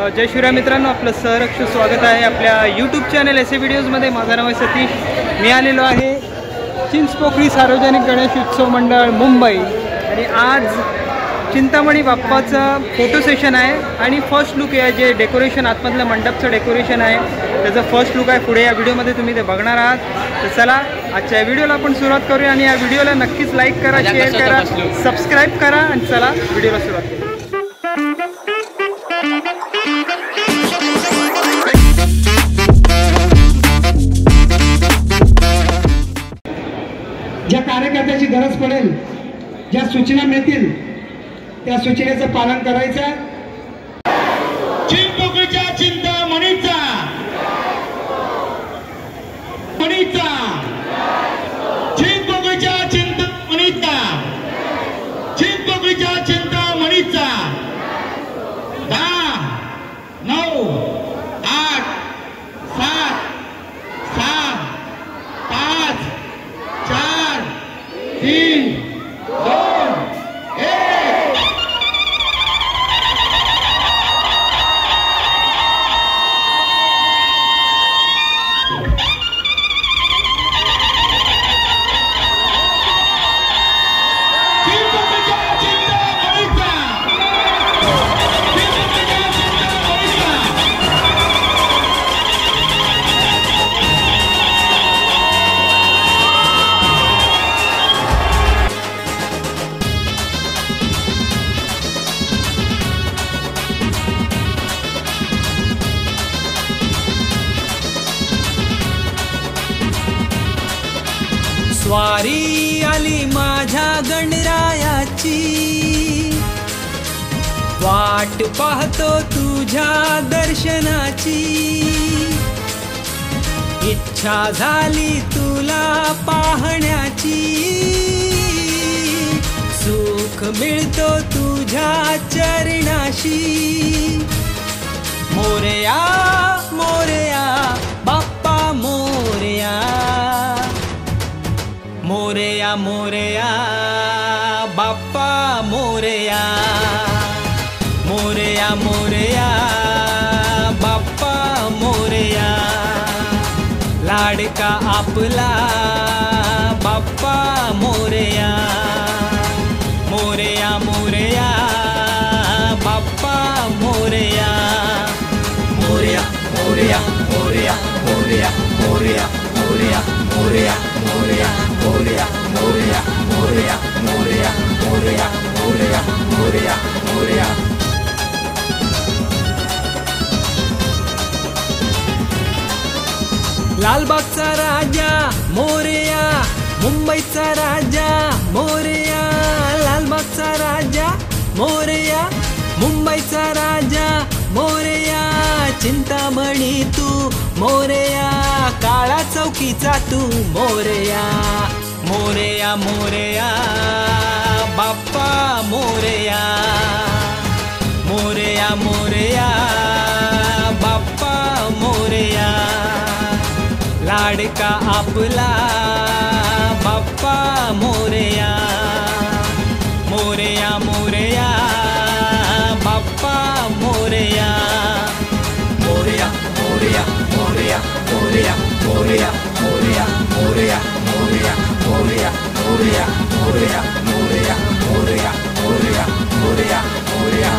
जय शिवराय मित्रांनो, आपलं सहर्ष स्वागत आहे आपल्या यूट्यूब चॅनल ऐसे व्हिडिओजमध्ये। माझं नाव आहे सतीश। मी आलेलो आहे चिंचपोकळी सार्वजनिक गणेश उत्सव मंडळ मुंबई आणि आज चिंतामणी बाप्पाचं फोटो सेशन आहे आणि फर्स्ट लुक आहे जे डेकोरेशन आतमधलं मंडपचं डेकोरेशन आहे त्याचं फर्स्ट लुक आहे। पुढे या व्हिडिओमध्ये तुम्ही ते बघणार आहात। तर चला आजच्या व्हिडिओला आपण सुरुवात करूया आणि या व्हिडिओला नक्कीच लाईक करा, शेअर करा, सबस्क्राईब करा आणि चला व्हिडिओला सुरुवात करूया। ज्या कार्यकर्त्याची गरज पडेल, ज्या सूचना मिळतील त्या सूचनेचं पालन करायचं। चिंचपोकळीच्या चिंतामणीचा चिंचपोकळीच्या चिंतामणीचा चिंचपोकळीच्या चिंतामणीचा 10 9 8 7 6 5 4 3 2 1 स्वारी आली माझ्या गणरायाची, वाट पाहतो तुझ्या दर्शनाची। इच्छा झाली तुला पाहण्याची, सुख मिळतो तुझ्या चरणाशी। मोरया मोरया बाप्पा मोरया, मोरया मोरया बाप्पा मोरया, मोरया मोरया बाप्पा मोरया। लाडका आपला बाप्पा मोरया, मोरया मोरया बाप्पा मोरया। मोरया मोरया मोरया मोरया मोरया मोरया मोरया मोरया मोरया मोरया मोरया मोरया मोरया मोरया मोरया मोरया। लालबागचा राजा मोरया, मुंबईचा राजा मोरया। लालबागचा राजा मोरया, मुंबईचा राजा मोरया। चिंतामणी तू मोरया, काळा चौकीचा तू मोरया। मोरया मोरया बाप्पा मोरया, मोरया मोरया बाप्पा मोरया। लाडका आपला बाप्पा मोरया, मोरया मोरया बाप्पा मोरया। मोरया मोरया मोरया मोरया मोरया मोरया मोरया मोरया मोरया मोरया मोरया मोरया मोरया मोरया मोरया मोरया।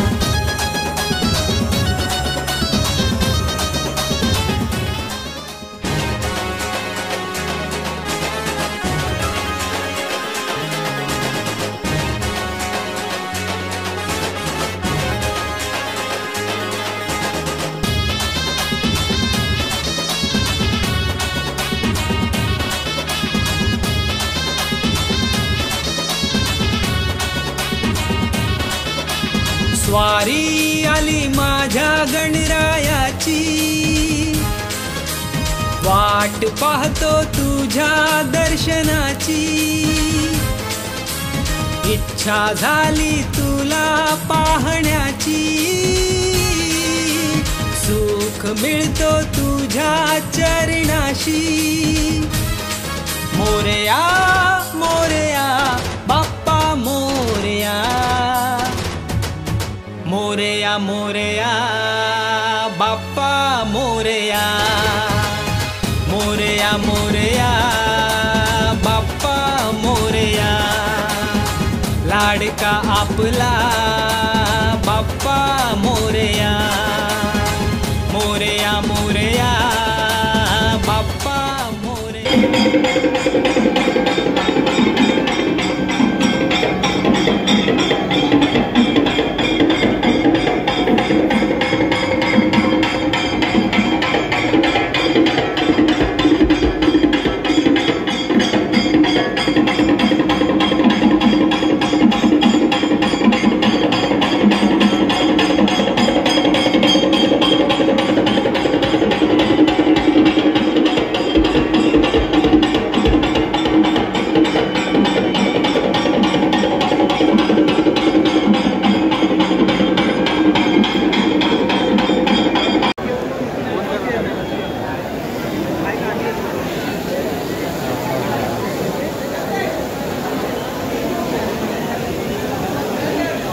स्वारी आली माझ्या गणरायाची, वाट पाहतो तुझ्या दर्शनाची। इच्छा झाली तुला पाहण्याची, सुख मिळतो तुझ्या चरणाशी। मोरया मोरया बाप्पा मोरया, मोरया मोरया बाप्पा मोरया मोरया मोरया बाप्पा मोरया लाडका आपला बाप्पा मोरया मोरया मोरया बाप्पा मोरया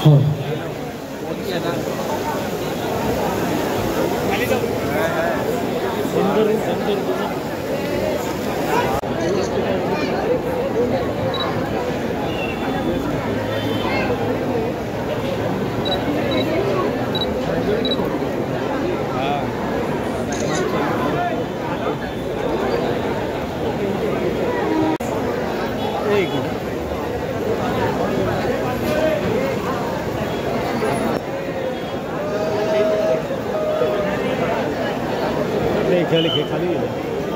हो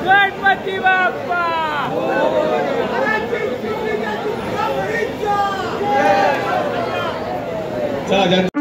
गणपती बाप्पा चला